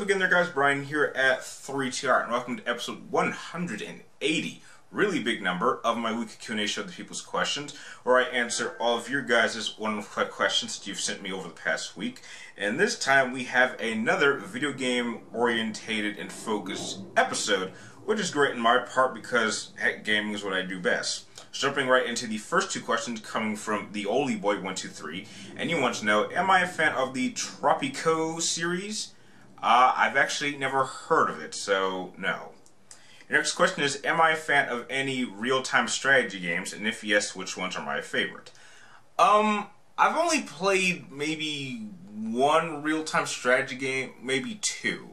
again there guys, Brian here at 3TR, and welcome to episode 180, really big number, of my weekly Q&A show, The People's Questions, where I answer all of your guys' wonderful questions that you've sent me over the past week. And this time we have another video game orientated and focused episode, which is great in my part because, heck, gaming is what I do best. Jumping right into the first two questions coming from the Oldie Boy 123, and you want to know, am I a fan of the Tropico series? I've actually never heard of it, so no. Your next question is, am I a fan of any real-time strategy games, and if yes, which ones are my favorite? I've only played maybe one real-time strategy game, maybe two.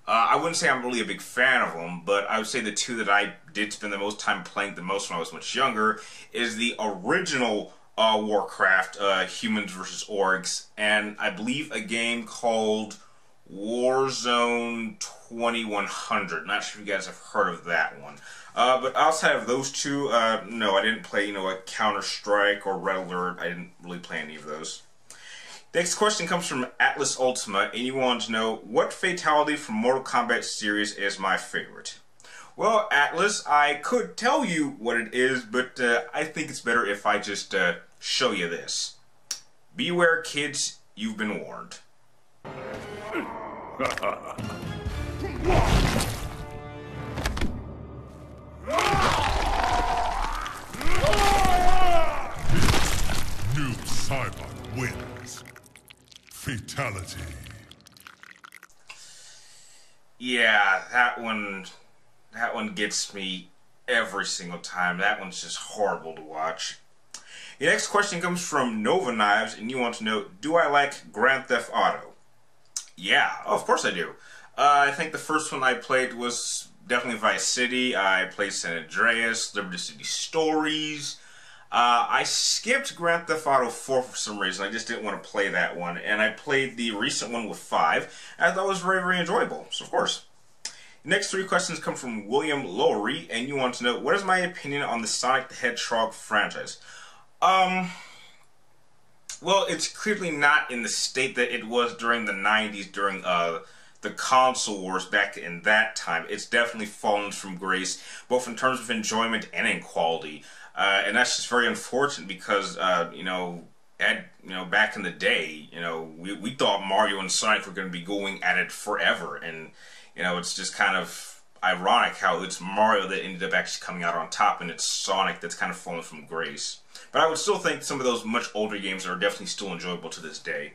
I wouldn't say I'm really a big fan of them, but I would say the two that I did spend the most time playing the most when I was much younger is the original Warcraft, Humans vs. Orcs, and I believe a game called Warzone 2100. Not sure if you guys have heard of that one. But outside of those two, no, I didn't play, like Counter-Strike or Red Alert. I didn't really play any of those. Next question comes from Atlas Ultima, and you want to know, what fatality from Mortal Kombat series is my favorite? Well, Atlas, I could tell you what it is, but I think it's better if I just show you this. Beware, kids, you've been warned. New Cybot wins. Fatality. Yeah, that one gets me every single time. That one's just horrible to watch. Your next question comes from Nova Knives, and you want to know, do I like Grand Theft Auto? Yeah, of course I do. I think the first one I played was definitely Vice City. I played San Andreas, Liberty City Stories. I skipped Grand Theft Auto 4 for some reason. I just didn't want to play that one. And I played the recent one with 5, and I thought it was very, very enjoyable. So, of course. The next three questions come from William Lowry, and you want to know, what is my opinion on the Sonic the Hedgehog franchise? Well, it's clearly not in the state that it was during the 90s, during the console wars back in that time. It's definitely fallen from grace, both in terms of enjoyment and in quality. And that's just very unfortunate because, back in the day, we thought Mario and Sonic were going to be going at it forever. And, it's just kind of ironic how it's Mario that ended up actually coming out on top, and it's Sonic that's kind of fallen from grace. But I would still think some of those much older games are definitely still enjoyable to this day.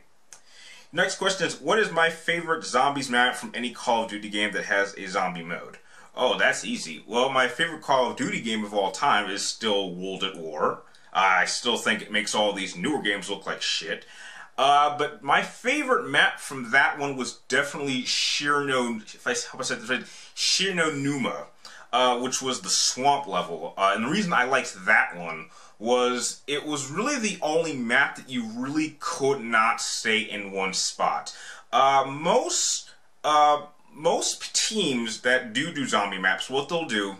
Next question is, what is my favorite zombies map from any Call of Duty game that has a zombie mode? Oh, that's easy. Well, my favorite Call of Duty game of all time is still World at War. I still think it makes all these newer games look like shit. But my favorite map from that one was definitely Shirno Numa, which was the swamp level. And the reason I liked that one was it was really the only map that you really could not stay in one spot. Most teams that do zombie maps, what they'll do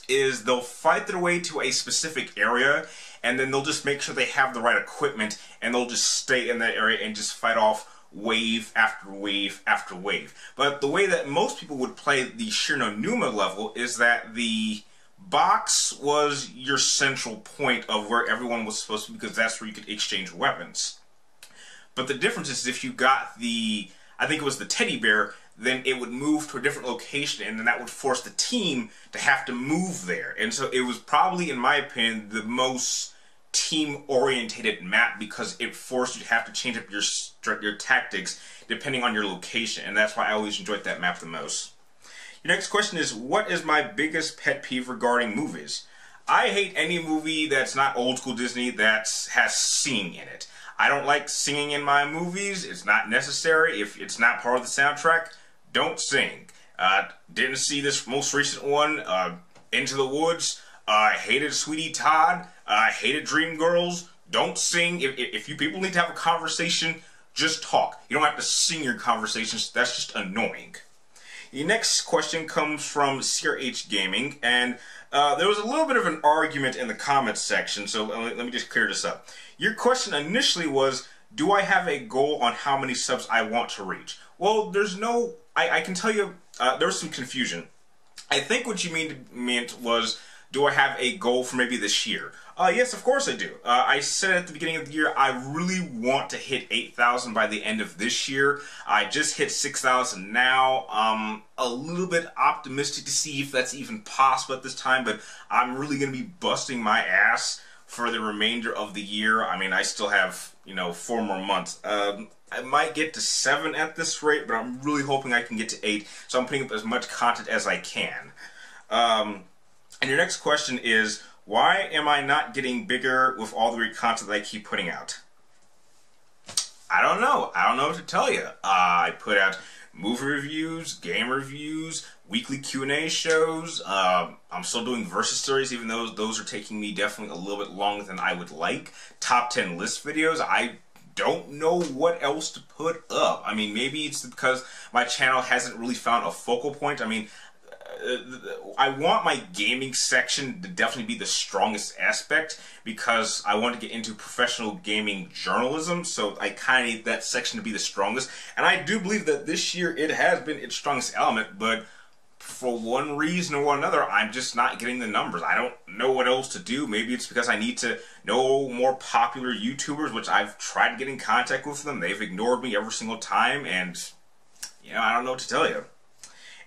is they'll fight their way to a specific area, and then they'll just make sure they have the right equipment, and they'll just stay in that area and just fight off wave after wave after wave. But the way that most people would play the Shirno Numa level is that the box was your central point of where everyone was supposed to be, because that's where you could exchange weapons. But the difference is if you got I think it was the teddy bear, then it would move to a different location, and then that would force the team to have to move there. And so it was probably, in my opinion, the most team-orientated map, because it forced you to have to change up your tactics depending on your location, and that's why I always enjoyed that map the most. Your next question is, what is my biggest pet peeve regarding movies? I hate any movie that's not old school Disney that has singing in it. I don't like singing in my movies. It's not necessary. If it's not part of the soundtrack, don't sing. Didn't see this most recent one, Into the Woods. I hated Sweetie Todd. I hated Dreamgirls. Don't sing. If you people need to have a conversation, just talk. You don't have to sing your conversations. That's just annoying. The next question comes from CRH Gaming, and there was a little bit of an argument in the comments section, so let me just clear this up. Your question initially was, do I have a goal on how many subs I want to reach? Well, there's no I can tell you there was some confusion. I think what you meant was, do I have a goal for maybe this year? Yes, of course I do. I said at the beginning of the year, I really want to hit 8,000 by the end of this year. I just hit 6,000 now. I'm a little bit optimistic to see if that's even possible at this time, but I'm really going to be busting my ass for the remainder of the year. I mean, I still have, 4 more months. I might get to 7 at this rate, but I'm really hoping I can get to 8, so I'm putting up as much content as I can. And your next question is, why am I not getting bigger with all the great content that I keep putting out? I don't know. I don't know what to tell you. I put out movie reviews, game reviews, weekly Q&A shows. I'm still doing Versus series, even though those are taking me definitely a little bit longer than I would like. Top 10 list videos. I don't know what else to put up. I mean, maybe it's because my channel hasn't really found a focal point. I mean, I want my gaming section to definitely be the strongest aspect because I want to get into professional gaming journalism, so I kind of need that section to be the strongest. And I do believe that this year it has been its strongest element, but for one reason or another, I'm just not getting the numbers. I don't know what else to do. Maybe it's because I need to know more popular YouTubers, which I've tried to get in contact with them. They've ignored me every single time, and, I don't know what to tell you.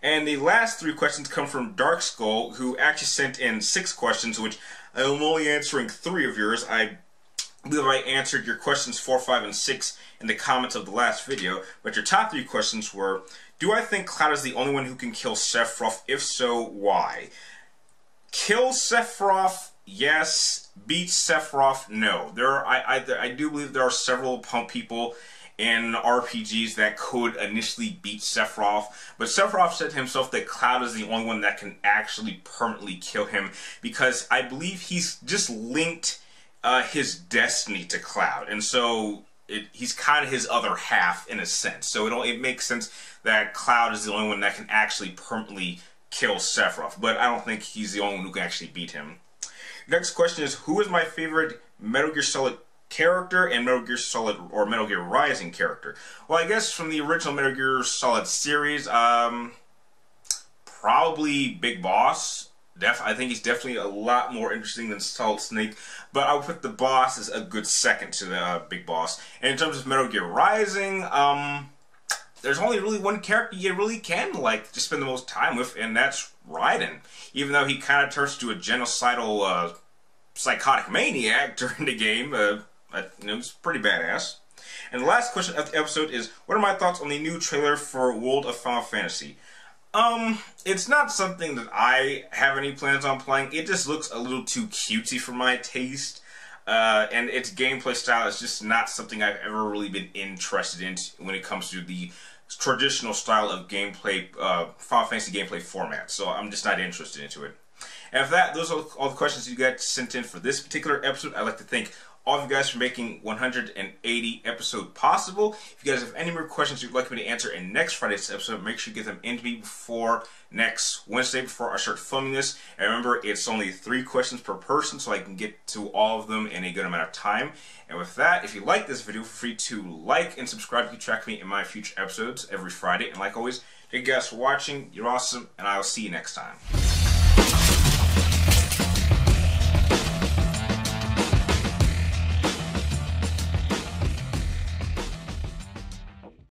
And the last 3 questions come from Dark Skull, who actually sent in 6 questions, which I'm only answering 3 of yours. I believe I answered your questions 4, 5, and 6 in the comments of the last video, but your top 3 questions were, do I think Cloud is the only one who can kill Sephiroth? If so, why? Kill Sephiroth, yes. Beat Sephiroth, no. I do believe there are several people in RPGs that could initially beat Sephiroth, but Sephiroth said himself that Cloud is the only one that can actually permanently kill him, because I believe he's just linked his destiny to Cloud, and so he's kind of his other half in a sense. So it makes sense that Cloud is the only one that can actually permanently kill Sephiroth, but I don't think he's the only one who can actually beat him. Next question is, who is my favorite Metal Gear Solid character and Metal Gear Solid or Metal Gear Rising character? Well, I guess from the original Metal Gear Solid series, probably Big Boss. I think he's definitely a lot more interesting than Solid Snake, but I would put the boss as a good second to the Big Boss. And in terms of Metal Gear Rising, there's only really one character you really can just spend the most time with, and that's Raiden. Even though he kind of turns to a genocidal psychotic maniac during the game, it's pretty badass. And the last question of the episode is, what are my thoughts on the new trailer for World of Final Fantasy? It's not something that I have any plans on playing. It just looks a little too cutesy for my taste. And its gameplay style is just not something I've ever really been interested in when it comes to the traditional style of gameplay, Final Fantasy gameplay format. So I'm just not interested into it. And with that, those are all the questions you got sent in for this particular episode. I'd like to thank all of you guys for making 180 episode possible. If you guys have any more questions you'd like me to answer in next Friday's episode, make sure you get them in to me before next Wednesday, before I start filming this. And remember, it's only 3 questions per person, so I can get to all of them in a good amount of time. And with that, if you like this video, feel free to like and subscribe to keep track of me in my future episodes every Friday. And like always, thank you guys for watching. You're awesome, and I will see you next time.